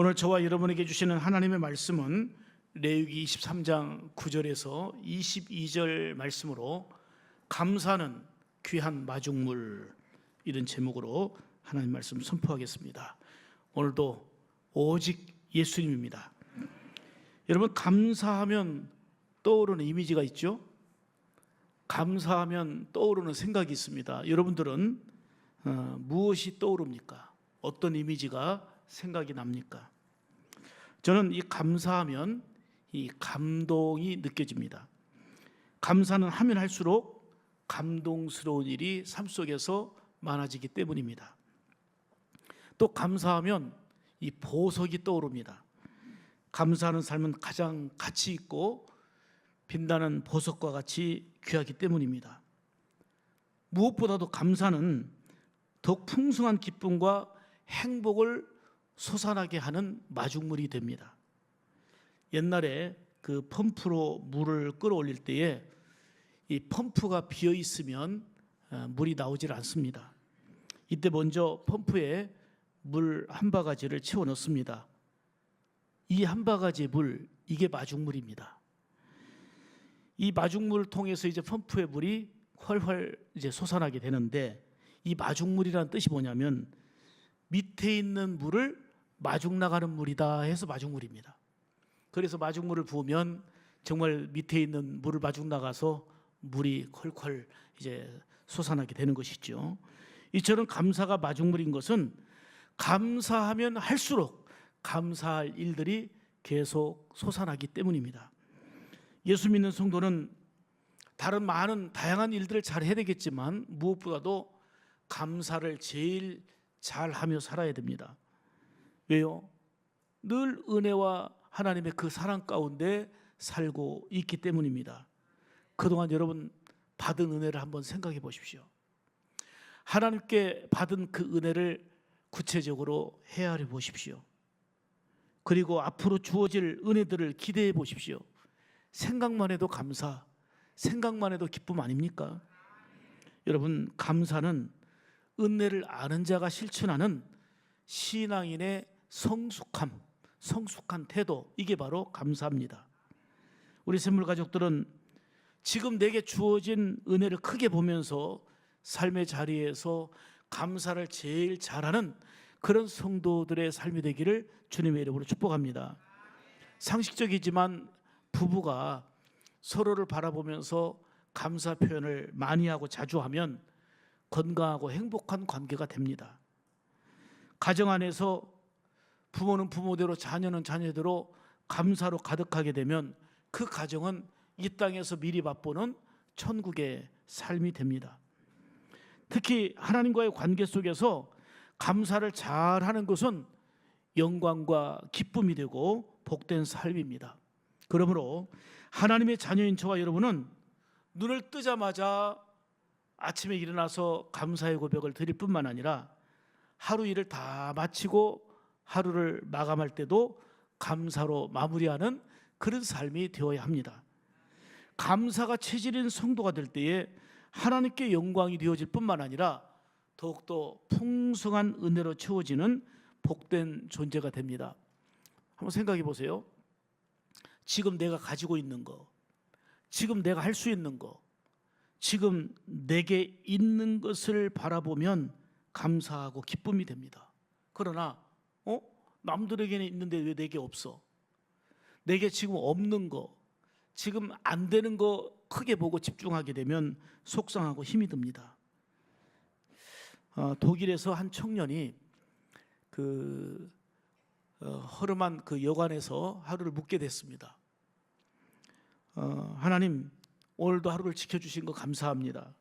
오늘 저와 여러분에게 주시는 하나님의 말씀은 레위기 23장 9절에서 22절 말씀으로 감사는 귀한 마중물, 이런 제목으로 하나님 말씀 선포하겠습니다. 오늘도 오직 예수님입니다. 여러분, 감사하면 떠오르는 이미지가 있죠? 감사하면 떠오르는 생각이 있습니다. 여러분들은 무엇이 떠오릅니까? 어떤 이미지가 생각이 납니까? 저는 이 감사하면 이 감동이 느껴집니다. 감사는 하면 할수록 감동스러운 일이 삶 속에서 많아지기 때문입니다. 또 감사하면 이 보석이 떠오릅니다. 감사하는 삶은 가장 가치 있고 빛나는 보석과 같이 귀하기 때문입니다. 무엇보다도 감사는 더욱 풍성한 기쁨과 행복을 솟아나게 하는 마중물이 됩니다. 옛날에 그 펌프로 물을 끌어올릴 때에 이 펌프가 비어 있으면 물이 나오질 않습니다. 이때 먼저 펌프에 물 한 바가지를 채워 넣습니다. 이 한 바가지의 물, 이게 마중물입니다. 이 마중물을 통해서 이제 펌프의 물이 훨훨 이제 솟아나게 되는데, 이 마중물이라는 뜻이 뭐냐면 밑에 있는 물을 마중 나가는 물이다 해서 마중물입니다. 그래서 마중물을 부으면 정말 밑에 있는 물을 마중 나가서 물이 콸콸 이제 솟아나게 되는 것이죠. 이처럼 감사가 마중물인 것은 감사하면 할수록 감사할 일들이 계속 솟아나기 때문입니다. 예수 믿는 성도는 다른 많은 다양한 일들을 잘 해야 되겠지만 무엇보다도 감사를 제일 잘하며 살아야 됩니다. 왜요? 늘 은혜와 하나님의 그 사랑 가운데 살고 있기 때문입니다. 그동안 여러분 받은 은혜를 한번 생각해 보십시오. 하나님께 받은 그 은혜를 구체적으로 헤아려 보십시오. 그리고 앞으로 주어질 은혜들을 기대해 보십시오. 생각만 해도 감사, 생각만 해도 기쁨 아닙니까? 여러분, 감사는 은혜를 아는 자가 실천하는 신앙인의 성숙한 태도, 이게 바로 감사입니다. 우리 샘물 가족들은 지금 내게 주어진 은혜를 크게 보면서 삶의 자리에서 감사를 제일 잘하는 그런 성도들의 삶이 되기를 주님의 이름으로 축복합니다. 상식적이지만 부부가 서로를 바라보면서 감사 표현을 많이 하고 자주 하면 건강하고 행복한 관계가 됩니다. 가정 안에서 부모는 부모대로, 자녀는 자녀대로 감사로 가득하게 되면 그 가정은 이 땅에서 미리 맛보는 천국의 삶이 됩니다. 특히 하나님과의 관계 속에서 감사를 잘하는 것은 영광과 기쁨이 되고 복된 삶입니다. 그러므로 하나님의 자녀인 저와 여러분은 눈을 뜨자마자 아침에 일어나서 감사의 고백을 드릴 뿐만 아니라 하루 일을 다 마치고 하루를 마감할 때도 감사로 마무리하는 그런 삶이 되어야 합니다. 감사가 체질인 성도가 될 때에 하나님께 영광이 되어질 뿐만 아니라 더욱더 풍성한 은혜로 채워지는 복된 존재가 됩니다. 한번 생각해 보세요. 지금 내가 가지고 있는 거, 지금 내가 할 수 있는 거, 지금 내게 있는 것을 바라보면 감사하고 기쁨이 됩니다. 그러나 남들에게는 있는데 왜 내게 없어? 내게 지금 없는 거, 지금 안 되는 거 크게 보고 집중하게 되면 속상하고 힘이 듭니다. 독일에서 한 청년이 허름한 그 여관에서 하루를 묵게 됐습니다. 하나님, 오늘도 하루를 지켜주신 거 감사합니다.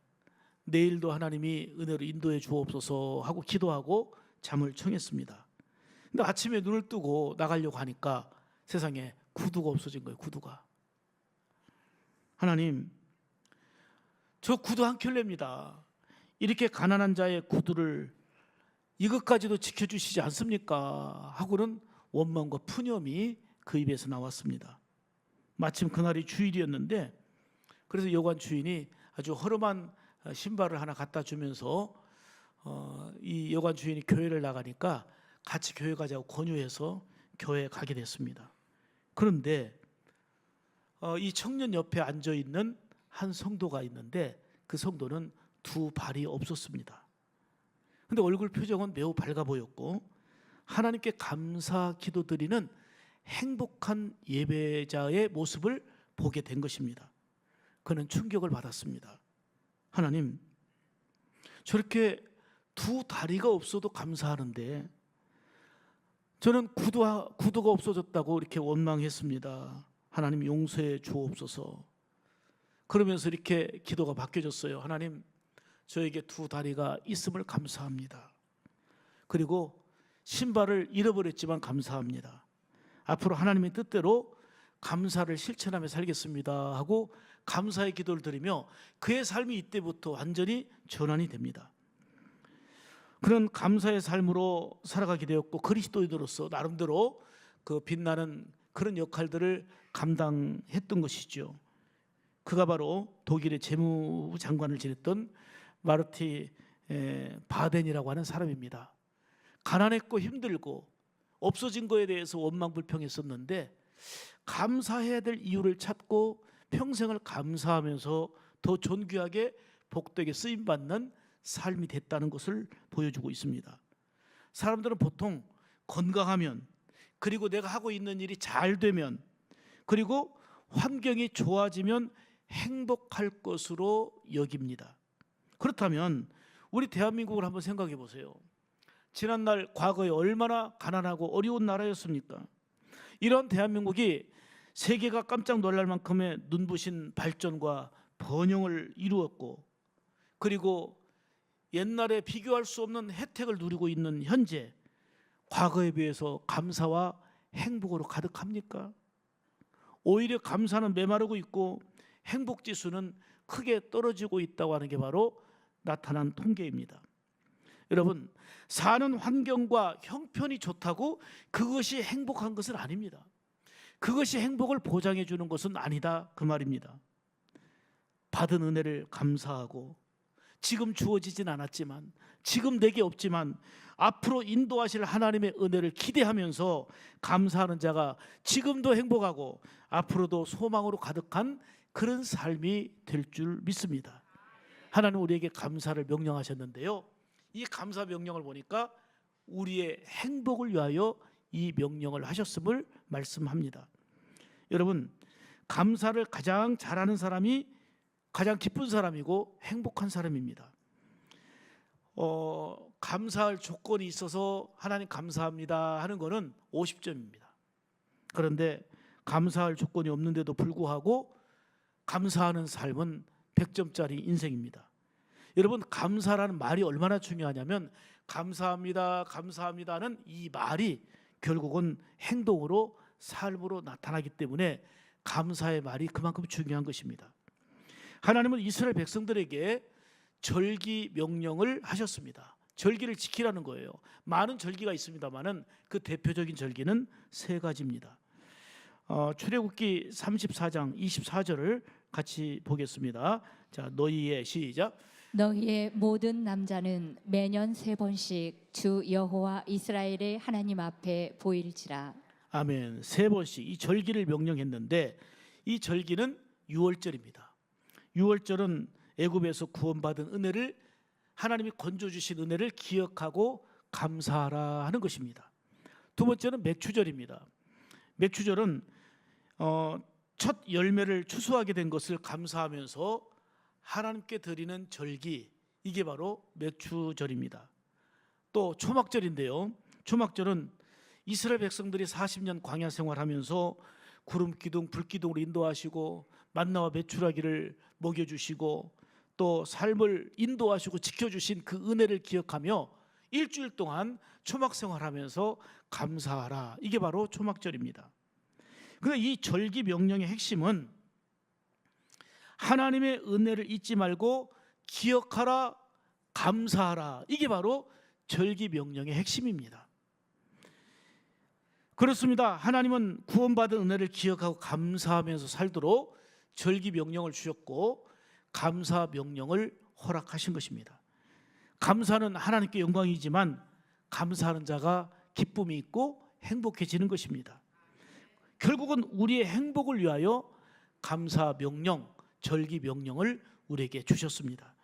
내일도 하나님이 은혜로 인도해 주옵소서 하고 기도하고 잠을 청했습니다. 근데 아침에 눈을 뜨고 나가려고 하니까 세상에 구두가 없어진 거예요. 구두가. 하나님, 저 구두 한 켤레입니다. 이렇게 가난한 자의 구두를 이것까지도 지켜주시지 않습니까? 하고는 원망과 푸념이 그 입에서 나왔습니다. 마침 그날이 주일이었는데, 그래서 여관 주인이 아주 허름한 신발을 하나 갖다 주면서 이 여관 주인이 교회를 나가니까 같이 교회 가자고 권유해서 교회에 가게 됐습니다. 그런데 이 청년 옆에 앉아 있는 한 성도가 있는데 그 성도는 두 발이 없었습니다. 근데 얼굴 표정은 매우 밝아 보였고 하나님께 감사 기도드리는 행복한 예배자의 모습을 보게 된 것입니다. 그는 충격을 받았습니다. 하나님, 저렇게 두 다리가 없어도 감사하는데 저는 구두가 없어졌다고 이렇게 원망했습니다. 하나님 용서해 주옵소서. 그러면서 이렇게 기도가 바뀌어졌어요. 하나님, 저에게 두 다리가 있음을 감사합니다. 그리고 신발을 잃어버렸지만 감사합니다. 앞으로 하나님의 뜻대로 감사를 실천하며 살겠습니다 하고 감사의 기도를 드리며 그의 삶이 이때부터 완전히 전환이 됩니다. 그런 감사의 삶으로 살아가게 되었고 그리스도인으로서 나름대로 그 빛나는 그런 역할들을 감당했던 것이죠. 그가 바로 독일의 재무장관을 지냈던 마르티 바덴이라고 하는 사람입니다. 가난했고 힘들고 없어진 거에 대해서 원망불평했었는데 감사해야 될 이유를 찾고 평생을 감사하면서 더 존귀하게 복되게 쓰임받는 삶이 됐다는 것을 보여주고 있습니다. 사람들은 보통 건강하면, 그리고 내가 하고 있는 일이 잘 되면, 그리고 환경이 좋아지면 행복할 것으로 여깁니다. 그렇다면 우리 대한민국을 한번 생각해 보세요. 지난날 과거에 얼마나 가난하고 어려운 나라였습니까? 이런 대한민국이 세계가 깜짝 놀랄 만큼의 눈부신 발전과 번영을 이루었고, 그리고 옛날에 비교할 수 없는 혜택을 누리고 있는 현재, 과거에 비해서 감사와 행복으로 가득합니까? 오히려 감사는 메마르고 있고 행복지수는 크게 떨어지고 있다고 하는 게 바로 나타난 통계입니다. 여러분, 사는 환경과 형편이 좋다고 그것이 행복한 것은 아닙니다. 그것이 행복을 보장해 주는 것은 아니다, 그 말입니다. 받은 은혜를 감사하고 지금 주어지진 않았지만, 지금 내게 없지만 앞으로 인도하실 하나님의 은혜를 기대하면서 감사하는 자가 지금도 행복하고 앞으로도 소망으로 가득한 그런 삶이 될 줄 믿습니다. 하나님 우리에게 감사를 명령하셨는데요, 이 감사 명령을 보니까 우리의 행복을 위하여 이 명령을 하셨음을 말씀합니다. 여러분, 감사를 가장 잘하는 사람이 가장 기쁜 사람이고 행복한 사람입니다. 감사할 조건이 있어서 하나님 감사합니다 하는 것은 50점입니다. 그런데 감사할 조건이 없는데도 불구하고 감사하는 삶은 100점짜리 인생입니다. 여러분, 감사라는 말이 얼마나 중요하냐면 감사합니다, 감사합니다는 이 말이 결국은 행동으로, 삶으로 나타나기 때문에 감사의 말이 그만큼 중요한 것입니다. 하나님은 이스라엘 백성들에게 절기 명령을 하셨습니다. 절기를 지키라는 거예요. 많은 절기가 있습니다만은 그 대표적인 절기는 세 가지입니다. 출애굽기 34장 24절을 같이 보겠습니다. 자, 너희의 시작. 너희의 모든 남자는 매년 3번씩 주 여호와 이스라엘의 하나님 앞에 보일지라. 아멘. 3번씩 이 절기를 명령했는데 이 절기는 유월절입니다. 유월절은 애굽에서 구원받은 은혜를, 하나님이 건져주신 은혜를 기억하고 감사하라 하는 것입니다. 두 번째는 맥추절입니다. 맥추절은 첫 열매를 추수하게 된 것을 감사하면서 하나님께 드리는 절기, 이게 바로 맥추절입니다. 또 초막절인데요, 초막절은 이스라엘 백성들이 40년 광야 생활하면서 구름 기둥, 불 기둥으로 인도하시고 만나와 메추라기를 먹여주시고 또 삶을 인도하시고 지켜주신 그 은혜를 기억하며 일주일 동안 초막 생활하면서 감사하라, 이게 바로 초막절입니다. 그런데 이 절기 명령의 핵심은 하나님의 은혜를 잊지 말고 기억하라, 감사하라, 이게 바로 절기 명령의 핵심입니다. 그렇습니다. 하나님은 구원받은 은혜를 기억하고 감사하면서 살도록 절기 명령을 주셨고 감사 명령을 허락하신 것입니다. 감사는 하나님께 영광이지만 감사하는 자가 기쁨이 있고 행복해지는 것입니다. 결국은 우리의 행복을 위하여 감사 명령, 절기 명령을 우리에게 주셨습니다.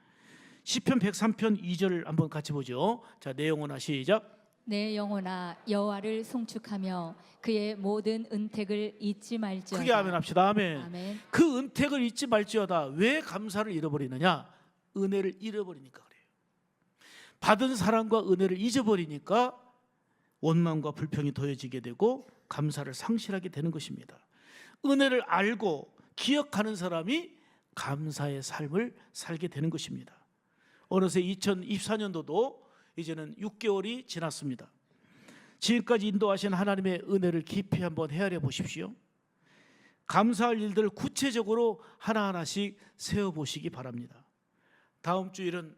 시편 103편 2절 한번 같이 보죠. 자, 내 영혼아 시작. 내 영혼아 여호와를 송축하며 그의 모든 은택을 잊지 말지어다. 크게 아멘 합시다. 아멘. 아멘. 그 은택을 잊지 말지어다. 왜 감사를 잃어버리느냐? 은혜를 잃어버리니까 그래요. 받은 사랑과 은혜를 잊어버리니까 원망과 불평이 더해지게 되고 감사를 상실하게 되는 것입니다. 은혜를 알고 기억하는 사람이 감사의 삶을 살게 되는 것입니다. 어느새 2024년도도 이제는 6개월이 지났습니다. 지금까지 인도하신 하나님의 은혜를 깊이 한번 헤아려 보십시오. 감사할 일들을 구체적으로 하나하나씩 세어보시기 바랍니다. 다음 주일은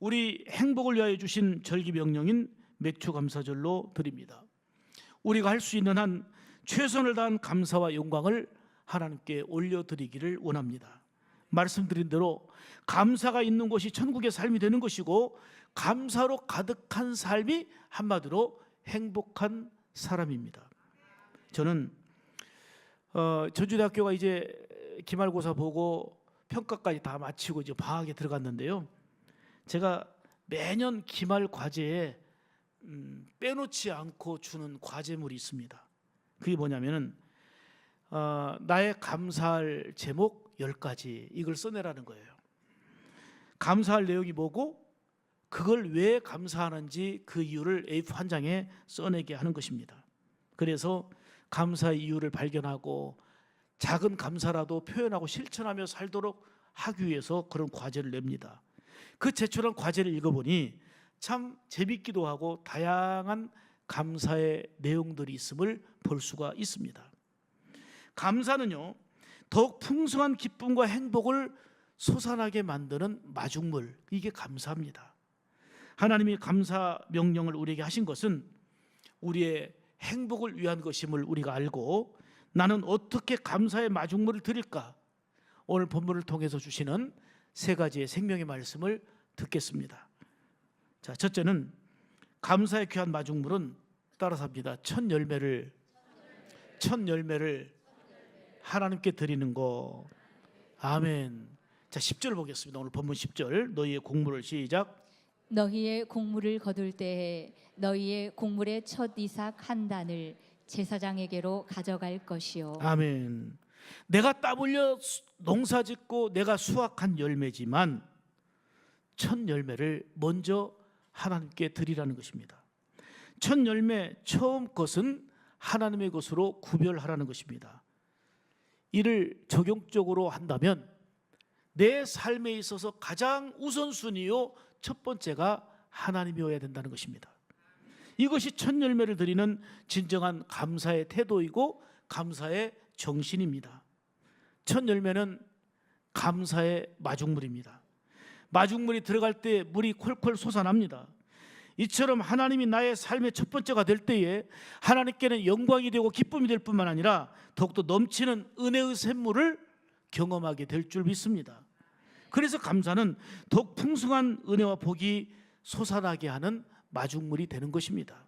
우리 행복을 위하여 주신 절기 명령인 맥주감사절로 드립니다. 우리가 할 수 있는 한 최선을 다한 감사와 영광을 하나님께 올려드리기를 원합니다. 말씀드린 대로 감사가 있는 것이 천국의 삶이 되는 것이고, 감사로 가득한 삶이 한마디로 행복한 사람입니다. 저는 전주대학교가 이제 기말고사 보고 평가까지 다 마치고 이제 방학에 들어갔는데요. 제가 매년 기말 과제에 빼놓지 않고 주는 과제물이 있습니다. 그게 뭐냐면은 나의 감사할 제목 10가지, 이걸 써내라는 거예요. 감사할 내용이 뭐고 그걸 왜 감사하는지 그 이유를 A4 한 장에 써내게 하는 것입니다. 그래서 감사의 이유를 발견하고 작은 감사라도 표현하고 실천하며 살도록 하기 위해서 그런 과제를 냅니다. 그 제출한 과제를 읽어보니 참 재밌기도 하고 다양한 감사의 내용들이 있음을 볼 수가 있습니다. 감사는요, 더욱 풍성한 기쁨과 행복을 솟아나게 만드는 마중물, 이게 감사입니다. 하나님이 감사 명령을 우리에게 하신 것은 우리의 행복을 위한 것임을 우리가 알고, 나는 어떻게 감사의 마중물을 드릴까? 오늘 본문을 통해서 주시는 3가지의 생명의 말씀을 듣겠습니다. 자, 첫째는 감사의 귀한 마중물은 따라서 합니다. 첫 열매를 하나님께 드리는 거. 아멘. 자, 10절 보겠습니다. 오늘 본문 10절. 너희의 곡물을 시작. 너희의 곡물을 거둘 때에 너희의 곡물의 첫 이삭 한 단을 제사장에게로 가져갈 것이요. 아멘. 내가 땀 흘려 농사짓고 내가 수확한 열매지만 첫 열매를 먼저 하나님께 드리라는 것입니다. 첫 열매, 처음 것은 하나님의 것으로 구별하라는 것입니다. 이를 적용적으로 한다면 내 삶에 있어서 가장 우선순위요 첫 번째가 하나님이어야 된다는 것입니다. 이것이 첫 열매를 드리는 진정한 감사의 태도이고 감사의 정신입니다. 첫 열매는 감사의 마중물입니다. 마중물이 들어갈 때 물이 콜콜 솟아납니다. 이처럼 하나님이 나의 삶의 첫 번째가 될 때에 하나님께는 영광이 되고 기쁨이 될 뿐만 아니라 더욱더 넘치는 은혜의 샘물을 경험하게 될 줄 믿습니다. 그래서 감사는 더욱 풍성한 은혜와 복이 솟아나게 하는 마중물이 되는 것입니다.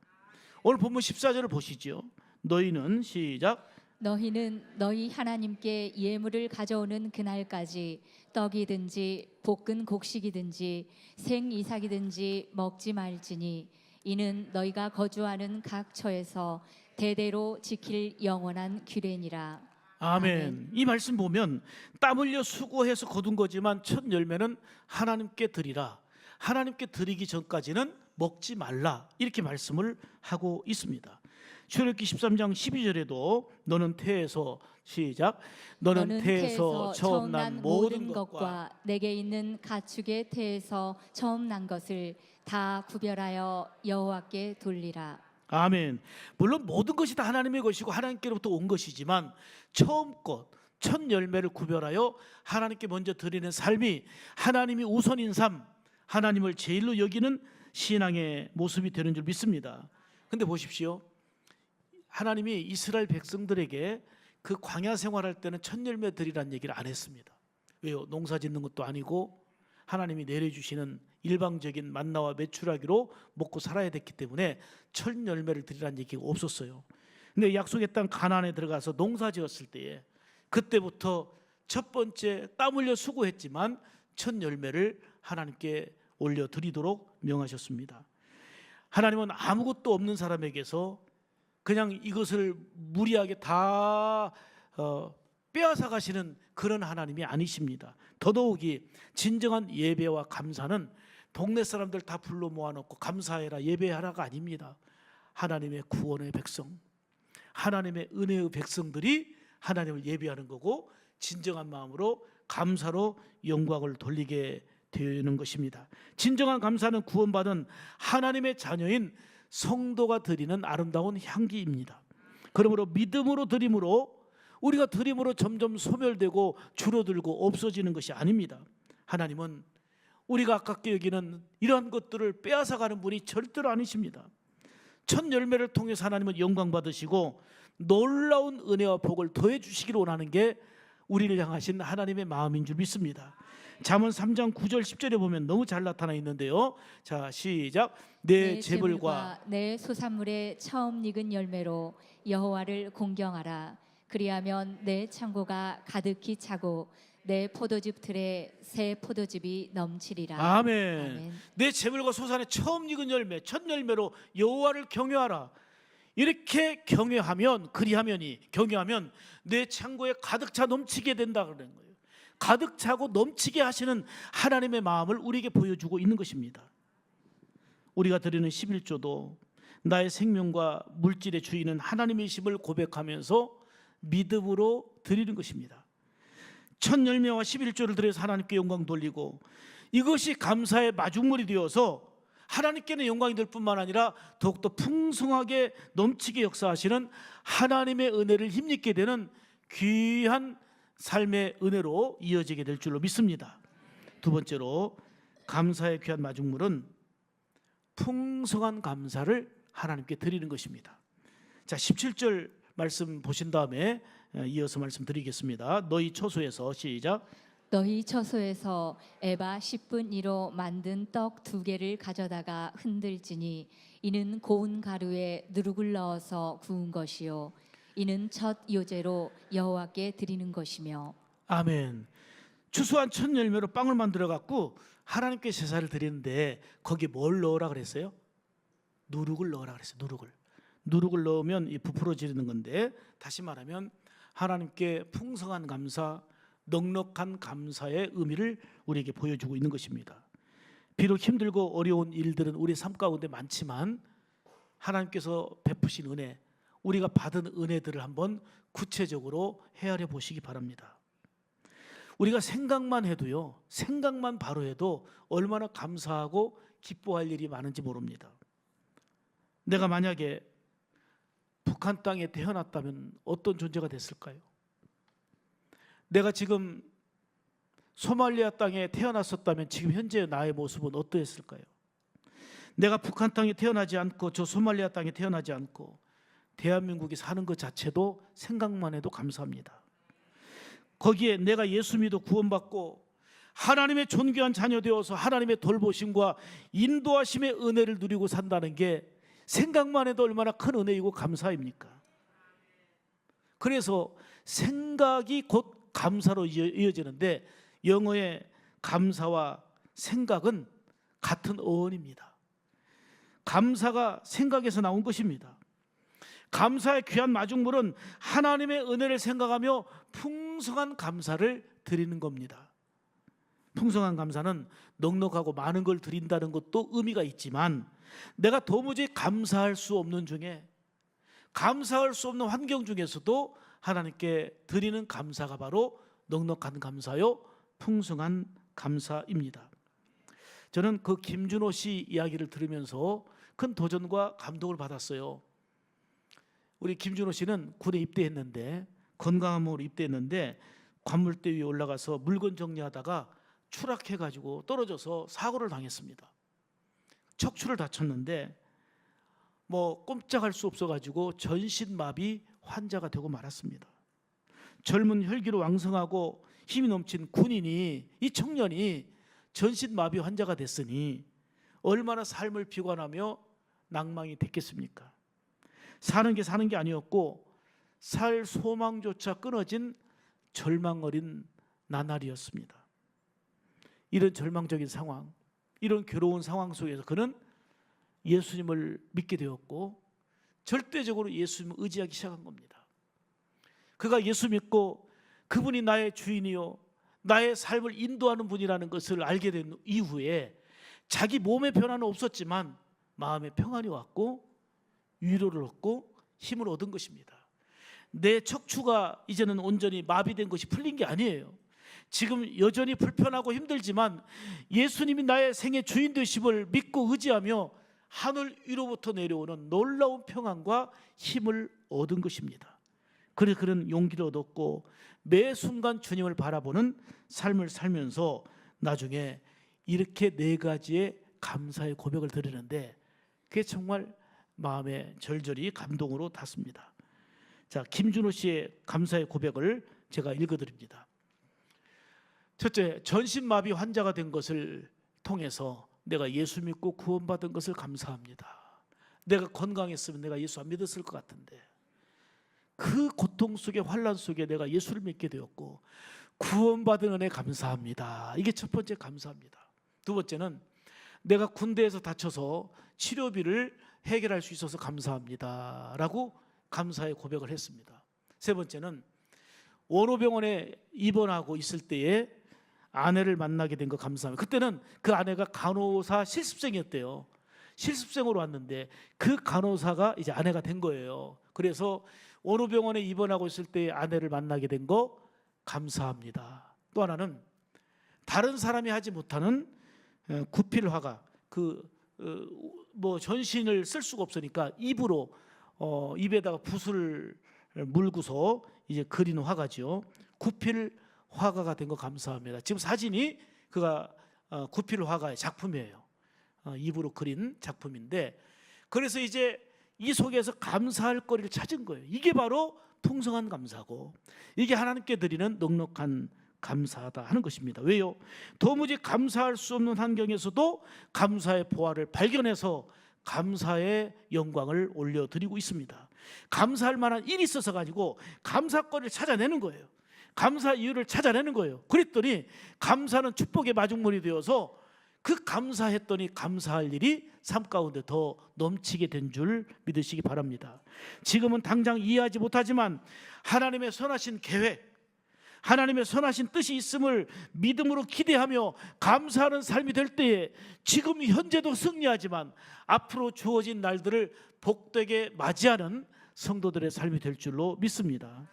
오늘 본문 14절을 보시죠. 너희는 시작. 너희는 너희 하나님께 예물을 가져오는 그날까지 떡이든지 볶은 곡식이든지 생이삭이든지 먹지 말지니 이는 너희가 거주하는 각 처에서 대대로 지킬 영원한 규례니라. 아멘. 이 말씀 보면 땀 흘려 수고해서 거둔 거지만 첫 열매는 하나님께 드리라. 하나님께 드리기 전까지는 먹지 말라. 이렇게 말씀을 하고 있습니다. 출애굽기 13장 12절에도 너는 태에서 시작. 너는 태에서 처음 난 모든 것과 내게 있는 가축의 태에서 처음 난 것을 다 구별하여 여호와께 돌리라. 아멘. 물론 모든 것이 다 하나님의 것이고 하나님께로부터 온 것이지만 처음 것, 첫 열매를 구별하여 하나님께 먼저 드리는 삶이 하나님이 우선인 삶, 하나님을 제일로 여기는 신앙의 모습이 되는 줄 믿습니다. 근데 보십시오. 하나님이 이스라엘 백성들에게 그 광야 생활할 때는 첫 열매 드리라는 얘기를 안 했습니다. 왜요? 농사 짓는 것도 아니고 하나님이 내려주시는 일방적인 만나와 메추라기로 먹고 살아야 됐기 때문에 첫 열매를 드리라는 얘기가 없었어요. 근데 약속의 땅 가나안에 들어가서 농사 지었을 때에 그때부터 첫 번째 땀 흘려 수고했지만 첫 열매를 하나님께 올려드리도록 명하셨습니다. 하나님은 아무것도 없는 사람에게서 그냥 이것을 무리하게 다 빼앗아 가시는 그런 하나님이 아니십니다. 더더욱이 진정한 예배와 감사는 동네 사람들 다 불러 모아놓고 감사해라 예배하라가 아닙니다. 하나님의 구원의 백성, 하나님의 은혜의 백성들이 하나님을 예배하는 거고 진정한 마음으로 감사로 영광을 돌리게 되는 것입니다. 진정한 감사는 구원받은 하나님의 자녀인 성도가 드리는 아름다운 향기입니다. 그러므로 믿음으로 드림으로 우리가 드림으로 점점 소멸되고 줄어들고 없어지는 것이 아닙니다. 하나님은 우리가 아깝게 여기는 이러한 것들을 빼앗아가는 분이 절대로 아니십니다. 첫 열매를 통해서 하나님은 영광 받으시고 놀라운 은혜와 복을 더해 주시기를 원하는 게 우리를 향하신 하나님의 마음인 줄 믿습니다. 잠언 3장 9절 10절에 보면 너무 잘 나타나 있는데요. 자, 시작. 내 재물과 내 소산물의 처음 익은 열매로 여호와를 공경하라. 그리하면 내 창고가 가득히 차고 내 포도즙 틀에 새 포도즙이 넘치리라. 아멘. 아멘. 내 재물과 소산의 처음 익은 열매, 첫 열매로 여호와를 경외하라. 이렇게 경외하면 경외하면 내 창고에 가득 차 넘치게 된다 그러는 거예요. 가득 차고 넘치게 하시는 하나님의 마음을 우리에게 보여주고 있는 것입니다. 우리가 드리는 11조도 나의 생명과 물질의 주인은 하나님이심을 고백하면서 믿음으로 드리는 것입니다. 첫 열매와 11조를 드려서 하나님께 영광 돌리고 이것이 감사의 마중물이 되어서 하나님께는 영광이 될 뿐만 아니라 더욱더 풍성하게 넘치게 역사하시는 하나님의 은혜를 힘입게 되는 귀한 삶의 은혜로 이어지게 될 줄로 믿습니다. 두 번째로 감사의 귀한 마중물은 풍성한 감사를 하나님께 드리는 것입니다. 자, 17절 말씀 보신 다음에 이어서 말씀드리겠습니다. 너희 처소에서 시작. 너희 처소에서 에바 10분 1호 만든 떡 2개를 가져다가 흔들지니 이는 고운 가루에 누룩을 넣어서 구운 것이요 이는 첫 요제로 여호와께 드리는 것이며. 아멘. 추수한 첫 열매로 빵을 만들어 갖고 하나님께 제사를 드리는데 거기에 뭘 넣으라 그랬어요? 누룩을 넣으라 그랬어요. 누룩을 넣으면 이 부풀어지는 건데, 다시 말하면 하나님께 풍성한 감사, 넉넉한 감사의 의미를 우리에게 보여주고 있는 것입니다. 비록 힘들고 어려운 일들은 우리 삶 가운데 많지만 하나님께서 베푸신 은혜, 우리가 받은 은혜들을 한번 구체적으로 헤아려 보시기 바랍니다. 우리가 생각만 해도요, 생각만 바로 해도 얼마나 감사하고 기뻐할 일이 많은지 모릅니다. 내가 만약에 북한 땅에 태어났다면 어떤 존재가 됐을까요? 내가 지금 소말리아 땅에 태어났었다면 지금 현재 나의 모습은 어떠했을까요? 내가 북한 땅에 태어나지 않고 저 소말리아 땅에 태어나지 않고 대한민국에 사는 것 자체도 생각만 해도 감사합니다. 거기에 내가 예수 믿어 구원받고 하나님의 존귀한 자녀 되어서 하나님의 돌보심과 인도하심의 은혜를 누리고 산다는 게 생각만 해도 얼마나 큰 은혜이고 감사입니까? 그래서 생각이 곧 감사로 이어지는데 영어의 감사와 생각은 같은 어원입니다. 감사가 생각에서 나온 것입니다. 감사의 귀한 마중물은 하나님의 은혜를 생각하며 풍성한 감사를 드리는 겁니다. 풍성한 감사는 넉넉하고 많은 걸 드린다는 것도 의미가 있지만 내가 도무지 감사할 수 없는 중에, 감사할 수 없는 환경 중에서도 하나님께 드리는 감사가 바로 넉넉한 감사요 풍성한 감사입니다. 저는 그 김준호 씨 이야기를 들으면서 큰 도전과 감동을 받았어요. 우리 김준호 씨는 군에 입대했는데, 건강한 몸으로 입대했는데 관물대 위에 올라가서 물건 정리하다가 추락해가지고 떨어져서 사고를 당했습니다. 척추를 다쳤는데 뭐 꼼짝할 수 없어가지고 전신마비 환자가 되고 말았습니다. 젊은 혈기로 왕성하고 힘이 넘친 군인이, 이 청년이 전신마비 환자가 됐으니 얼마나 삶을 비관하며 낭망이 됐겠습니까? 사는 게 아니었고 살 소망조차 끊어진 절망 어린 나날이었습니다. 이런 절망적인 상황, 이런 괴로운 상황 속에서 그는 예수님을 믿게 되었고 절대적으로 예수님을 의지하기 시작한 겁니다. 그가 예수 믿고 그분이 나의 주인이요 나의 삶을 인도하는 분이라는 것을 알게 된 이후에 자기 몸의 변화는 없었지만 마음의 평안이 왔고 위로를 얻고 힘을 얻은 것입니다. 내 척추가 이제는 온전히 마비된 것이 풀린 게 아니에요. 지금 여전히 불편하고 힘들지만 예수님이 나의 생의 주인 되심을 믿고 의지하며 하늘 위로부터 내려오는 놀라운 평안과 힘을 얻은 것입니다. 그래서 그는 용기를 얻었고 매 순간 주님을 바라보는 삶을 살면서 나중에 이렇게 4가지의 감사의 고백을 드리는데 그게 정말 마음에 절절히 감동으로 닿습니다. 자, 김준호 씨의 감사의 고백을 제가 읽어드립니다. 첫째, 전신마비 환자가 된 것을 통해서 내가 예수 믿고 구원받은 것을 감사합니다. 내가 건강했으면 내가 예수 안 믿었을 것 같은데 그 고통 속에 환난 속에 내가 예수를 믿게 되었고 구원받은 은혜 감사합니다. 이게 첫 번째 감사합니다. 두 번째는 내가 군대에서 다쳐서 치료비를 해결할 수 있어서 감사합니다 라고 감사의 고백을 했습니다. 세 번째는 원호병원에 입원하고 있을 때에 아내를 만나게 된 거 감사합니다. 그때는 그 아내가 간호사 실습생이었대요. 실습생으로 왔는데 그 간호사가 이제 아내가 된 거예요. 그래서 원호병원에 입원하고 있을 때 아내를 만나게 된 거 감사합니다. 또 하나는 다른 사람이 하지 못하는 구필화가 뭐 전신을 쓸 수가 없으니까 입으로 입에다가 붓을 물고서 이제 그리는 화가죠. 구필 화가가 된 거 감사합니다. 지금 사진이 그가 구필 화가의 작품이에요. 입으로 그린 작품인데 그래서 이제 이 속에서 감사할 거리를 찾은 거예요. 이게 바로 풍성한 감사고 이게 하나님께 드리는 넉넉한 감사하다 하는 것입니다. 왜요? 도무지 감사할 수 없는 환경에서도 감사의 보화를 발견해서 감사의 영광을 올려드리고 있습니다. 감사할 만한 일이 있어서 가지고 감사거리를 찾아내는 거예요. 감사 이유를 찾아내는 거예요. 그랬더니 감사는 축복의 마중물이 되어서 그 감사했더니 감사할 일이 삶 가운데 더 넘치게 된 줄 믿으시기 바랍니다. 지금은 당장 이해하지 못하지만 하나님의 선하신 계획, 하나님의 선하신 뜻이 있음을 믿음으로 기대하며 감사하는 삶이 될 때에 지금 현재도 승리하지만 앞으로 주어진 날들을 복되게 맞이하는 성도들의 삶이 될 줄로 믿습니다.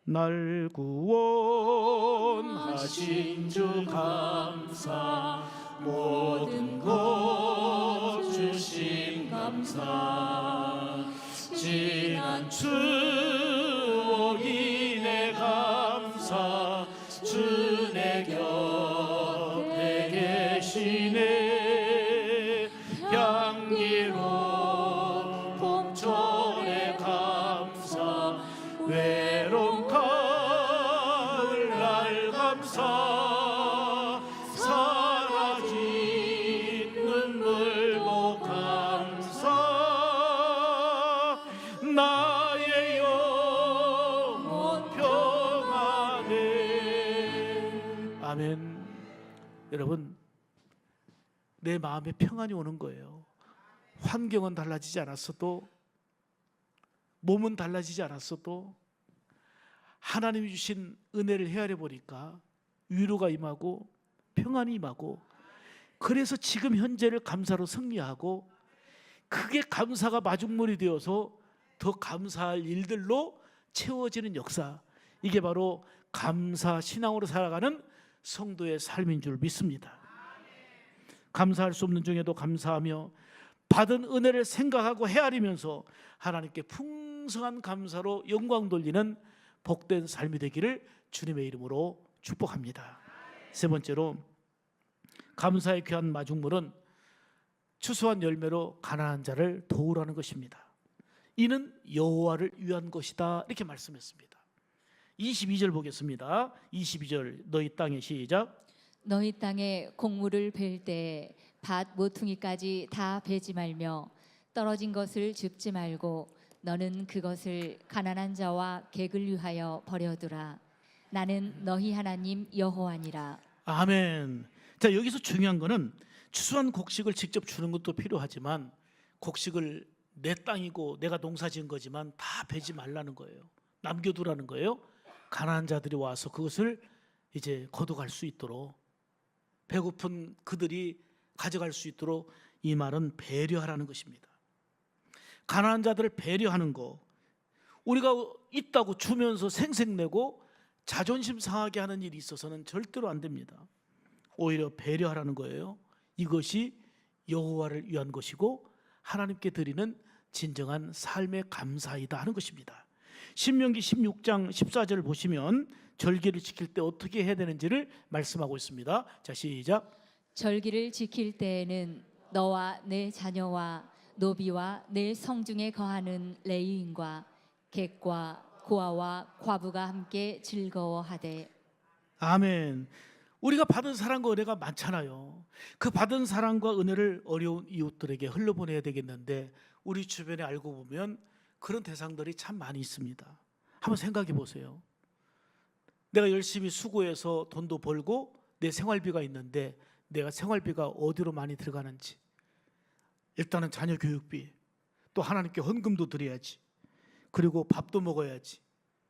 날 구원하신 주 감사 모든 것 주신 감사 지난 추억이 내 감사 주 내 곁에 계시네 향기로운 봄철의 감사 외로운 가을날 감사 사라진 눈물도 감사 나의 영혼 평안해. 아멘. 여러분, 내 마음에 평안이 오는 거예요. 환경은 달라지지 않았어도 몸은 달라지지 않았어도 하나님이 주신 은혜를 헤아려 보니까 위로가 임하고 평안이 임하고 그래서 지금 현재를 감사로 승리하고 그게 감사가 마중물이 되어서 더 감사할 일들로 채워지는 역사, 이게 바로 감사 신앙으로 살아가는 성도의 삶인 줄 믿습니다. 감사할 수 없는 중에도 감사하며 받은 은혜를 생각하고 헤아리면서 하나님께 풍성한 감사로 영광 돌리는 복된 삶이 되기를 주님의 이름으로 축복합니다. 세 번째로 감사의 귀한 마중물은 추수한 열매로 가난한 자를 도우라는 것입니다. 이는 여호와를 위한 것이다 이렇게 말씀했습니다. 22절 보겠습니다. 22절 너희 땅에 시작. 너희 땅에 곡물을 벨 때에 밭 모퉁이까지 다 베지 말며 떨어진 것을 줍지 말고 너는 그것을 가난한 자와 객을 위하여 버려두라. 나는 너희 하나님 여호와니라. 아멘. 자, 여기서 중요한 거는 추수한 곡식을 직접 주는 것도 필요하지만 곡식을 내 땅이고 내가 농사지은 거지만 다 베지 말라는 거예요. 남겨두라는 거예요. 가난한 자들이 와서 그것을 이제 거둬갈 수 있도록, 배고픈 그들이 가져갈 수 있도록 이 말은 배려하라는 것입니다. 가난한 자들을 배려하는 거, 우리가 있다고 주면서 생색내고 자존심 상하게 하는 일이 있어서는 절대로 안 됩니다. 오히려 배려하라는 거예요. 이것이 여호와를 위한 것이고 하나님께 드리는 진정한 삶의 감사이다 하는 것입니다. 신명기 16장 14절을 보시면 절기를 지킬 때 어떻게 해야 되는지를 말씀하고 있습니다. 자, 시작. 절기를 지킬 때에는 너와 내 자녀와 노비와 내 성중에 거하는 레위인과 객과 고아와 과부가 함께 즐거워하되. 아멘. 우리가 받은 사랑과 은혜가 많잖아요. 그 받은 사랑과 은혜를 어려운 이웃들에게 흘려보내야 되겠는데 우리 주변에 알고 보면 그런 대상들이 참 많이 있습니다. 한번 생각해 보세요. 내가 열심히 수고해서 돈도 벌고 내 생활비가 있는데 내가 생활비가 어디로 많이 들어가는지, 일단은 자녀 교육비, 또 하나님께 헌금도 드려야지, 그리고 밥도 먹어야지,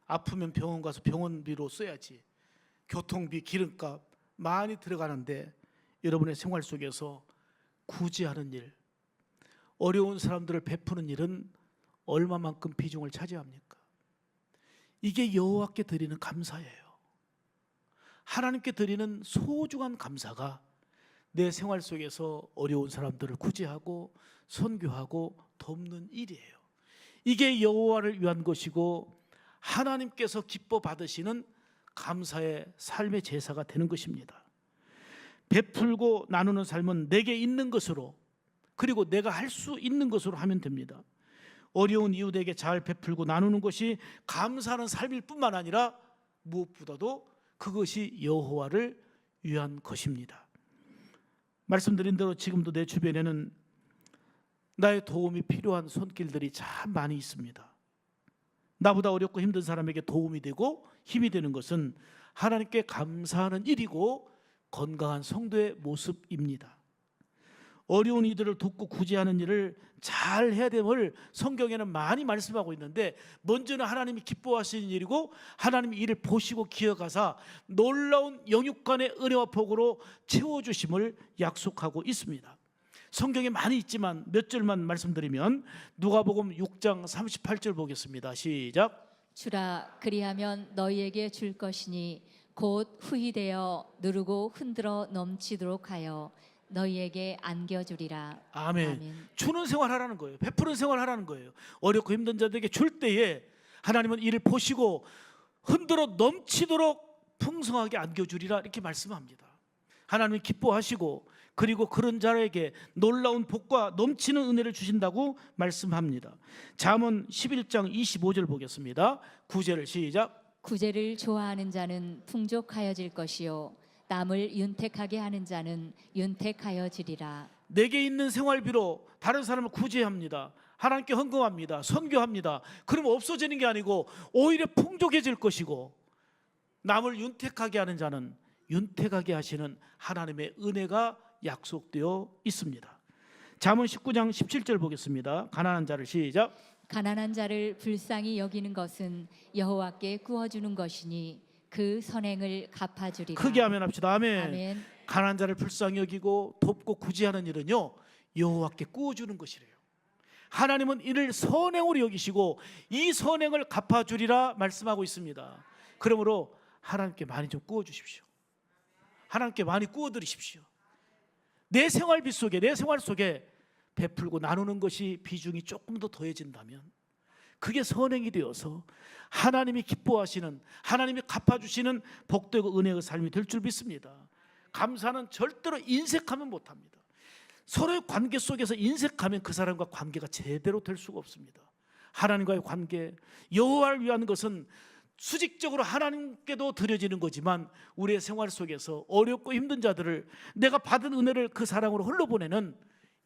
아프면 병원 가서 병원비로 써야지, 교통비, 기름값 많이 들어가는데 여러분의 생활 속에서 구제하는 일, 어려운 사람들을 베푸는 일은 얼마만큼 비중을 차지합니까? 이게 여호와께 드리는 감사예요. 하나님께 드리는 소중한 감사가 내 생활 속에서 어려운 사람들을 구제하고 선교하고 돕는 일이에요. 이게 여호와를 위한 것이고 하나님께서 기뻐 받으시는 감사의 삶의 제사가 되는 것입니다. 베풀고 나누는 삶은 내게 있는 것으로, 그리고 내가 할 수 있는 것으로 하면 됩니다. 어려운 이웃에게 잘 베풀고 나누는 것이 감사하는 삶일 뿐만 아니라 무엇보다도 그것이 여호와를 위한 것입니다. 말씀드린 대로 지금도 내 주변에는 나의 도움이 필요한 손길들이 참 많이 있습니다. 나보다 어렵고 힘든 사람에게 도움이 되고 힘이 되는 것은 하나님께 감사하는 일이고 건강한 성도의 모습입니다. 어려운 이들을 돕고 구제하는 일을 잘 해야 됨을 성경에는 많이 말씀하고 있는데, 먼저는 하나님이 기뻐하시는 일이고 하나님이 이를 보시고 기억하사 놀라운 영육간의 은혜와 복으로 채워주심을 약속하고 있습니다. 성경에 많이 있지만 몇 절만 말씀드리면 누가복음 6장 38절 보겠습니다. 시작. 주라, 그리하면 너희에게 줄 것이니 곧 후히되어 누르고 흔들어 넘치도록 하여 너희에게 안겨주리라. 아멘. 아멘. 주는 생활하라는 거예요. 베푸는 생활하라는 거예요. 어렵고 힘든 자들에게 줄 때에 하나님은 이를 보시고 흔들어 넘치도록 풍성하게 안겨주리라 이렇게 말씀합니다. 하나님이 기뻐하시고 그리고 그런 자에게 놀라운 복과 넘치는 은혜를 주신다고 말씀합니다. 잠언 11장 25절 보겠습니다. 9절을 시작. 구제를 좋아하는 자는 풍족하여질 것이요 남을 윤택하게 하는 자는 윤택하여지리라. 내게 있는 생활비로 다른 사람을 구제합니다. 하나님께 헌금합니다. 선교합니다. 그러면 없어지는 게 아니고 오히려 풍족해질 것이고, 남을 윤택하게 하는 자는 윤택하게 하시는 하나님의 은혜가 약속되어 있습니다. 잠언 19장 17절 보겠습니다. 가난한 자를 시작. 가난한 자를 불쌍히 여기는 것은 여호와께 구워주는 것이니 그 선행을 갚아주리라. 크게 아멘 합시다. 아멘. 아멘. 가난한 자를 불쌍히 여기고 돕고 구제하는 일은요, 여호와께 구워주는 것이래요. 하나님은 이를 선행으로 여기시고 이 선행을 갚아주리라 말씀하고 있습니다. 그러므로 하나님께 많이 좀 구워주십시오. 하나님께 많이 구워드리십시오. 내 생활비 속에, 내 생활 속에 베풀고 나누는 것이 비중이 조금 더 더해진다면 그게 선행이 되어서 하나님이 기뻐하시는, 하나님이 갚아주시는 복되고 은혜의 삶이 될 줄 믿습니다. 감사는 절대로 인색하면 못합니다. 서로의 관계 속에서 인색하면 그 사람과 관계가 제대로 될 수가 없습니다. 하나님과의 관계, 여호와를 위한 것은 수직적으로 하나님께도 드려지는 거지만 우리의 생활 속에서 어렵고 힘든 자들을 내가 받은 은혜를 그 사랑으로 흘러보내는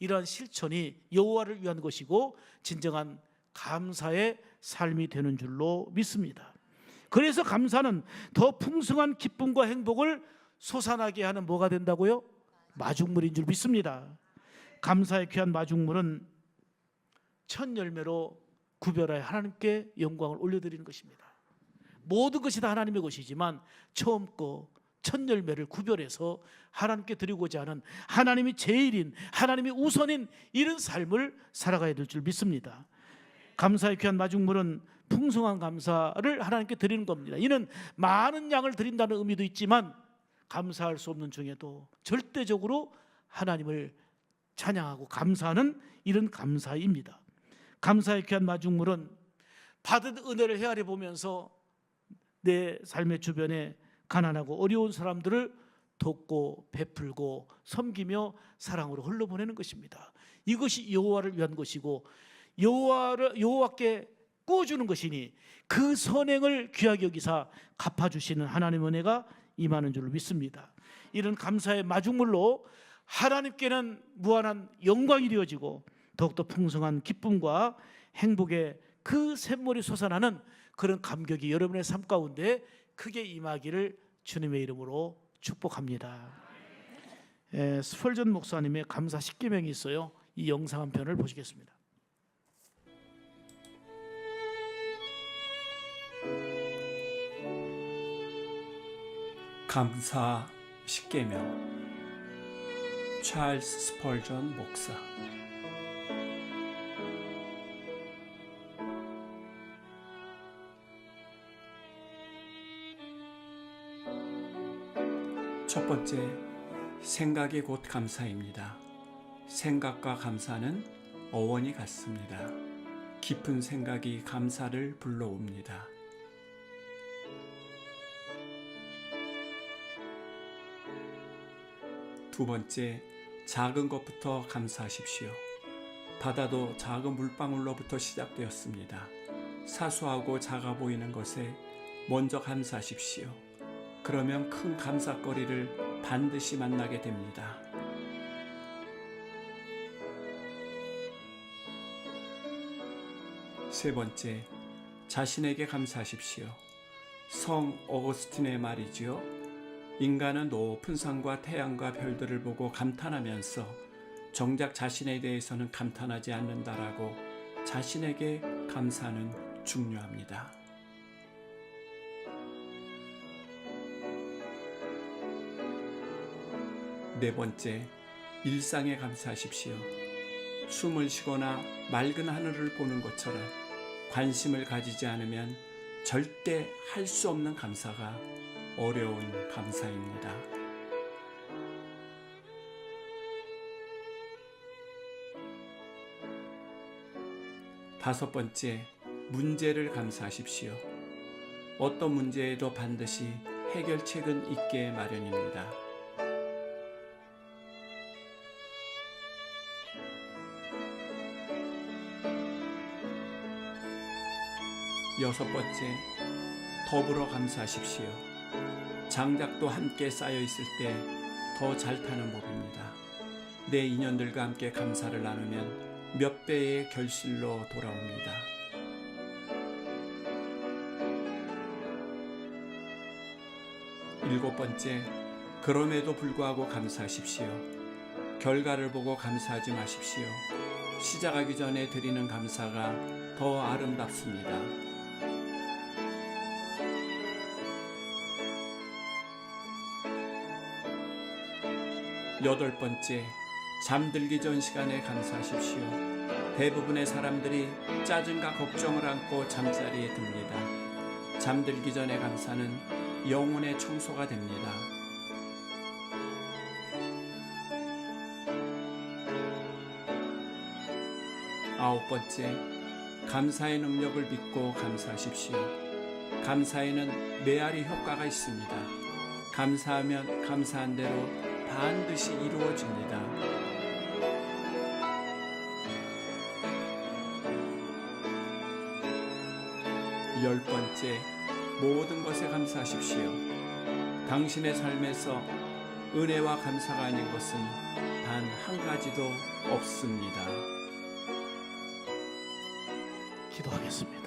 이러한 실천이 여호와를 위한 것이고 진정한 감사의 삶이 되는 줄로 믿습니다. 그래서 감사는 더 풍성한 기쁨과 행복을 솟아나게 하는 뭐가 된다고요? 마중물인 줄 믿습니다. 감사의 귀한 마중물은 첫 열매로 구별하여 하나님께 영광을 올려드리는 것입니다. 모든 것이 다 하나님의 것이지만 처음 거 첫 열매를 구별해서 하나님께 드리고자 하는 하나님이 제일인, 하나님이 우선인 이런 삶을 살아가야 될 줄 믿습니다. 감사의 귀한 마중물은 풍성한 감사를 하나님께 드리는 겁니다. 이는 많은 양을 드린다는 의미도 있지만 감사할 수 없는 중에도 절대적으로 하나님을 찬양하고 감사하는 이런 감사입니다. 감사의 귀한 마중물은 받은 은혜를 헤아려 보면서 내 삶의 주변에 가난하고 어려운 사람들을 돕고 베풀고 섬기며 사랑으로 흘러보내는 것입니다. 이것이 여호와를 위한 것이고 여호와께 꾸어주는 것이니 그 선행을 귀하게 여기사 갚아주시는 하나님의 은혜가 임하는 줄로 믿습니다. 이런 감사의 마중물로 하나님께는 무한한 영광이 되어지고 더욱더 풍성한 기쁨과 행복의 그 샘물이 솟아나는 그런 감격이 여러분의 삶 가운데 크게 임하기를 주님의 이름으로 축복합니다. 스펄전 목사님의 감사 10계명이 있어요. 이 영상 한 편을 보시겠습니다. 감사 10계명 찰스 스펄전 목사. 첫 번째, 생각이 곧 감사입니다. 생각과 감사는 어원이 같습니다. 깊은 생각이 감사를 불러옵니다. 두 번째, 작은 것부터 감사하십시오. 바다도 작은 물방울로부터 시작되었습니다. 사소하고 작아 보이는 것에 먼저 감사하십시오. 그러면 큰 감사거리를 반드시 만나게 됩니다. 세 번째, 자신에게 감사하십시오. 성 어거스틴의 말이지요. 인간은 높은 산과 태양과 별들을 보고 감탄하면서 정작 자신에 대해서는 감탄하지 않는다라고 자신에게 감사는 중요합니다. 네 번째, 일상에 감사하십시오. 숨을 쉬거나 맑은 하늘을 보는 것처럼 관심을 가지지 않으면 절대 할 수 없는 감사가 어려운 감사입니다. 다섯 번째, 문제를 감사하십시오. 어떤 문제에도 반드시 해결책은 있게 마련입니다. 여섯 번째, 더불어 감사하십시오. 장작도 함께 쌓여 있을 때 더 잘 타는 법입니다. 내 인연들과 함께 감사를 나누면 몇 배의 결실로 돌아옵니다. 일곱 번째, 그럼에도 불구하고 감사하십시오. 결과를 보고 감사하지 마십시오. 시작하기 전에 드리는 감사가 더 아름답습니다. 여덟 번째, 잠들기 전 시간에 감사하십시오. 대부분의 사람들이 짜증과 걱정을 안고 잠자리에 듭니다. 잠들기 전에 감사는 영혼의 청소가 됩니다. 아홉 번째, 감사의 능력을 믿고 감사하십시오. 감사에는 메아리 효과가 있습니다. 감사하면 감사한 대로 반드시 이루어집니다. 열 번째, 모든 것에 감사하십시오. 당신의 삶에서 은혜와 감사가 아닌 것은 단 한 가지도 없습니다. 기도하겠습니다.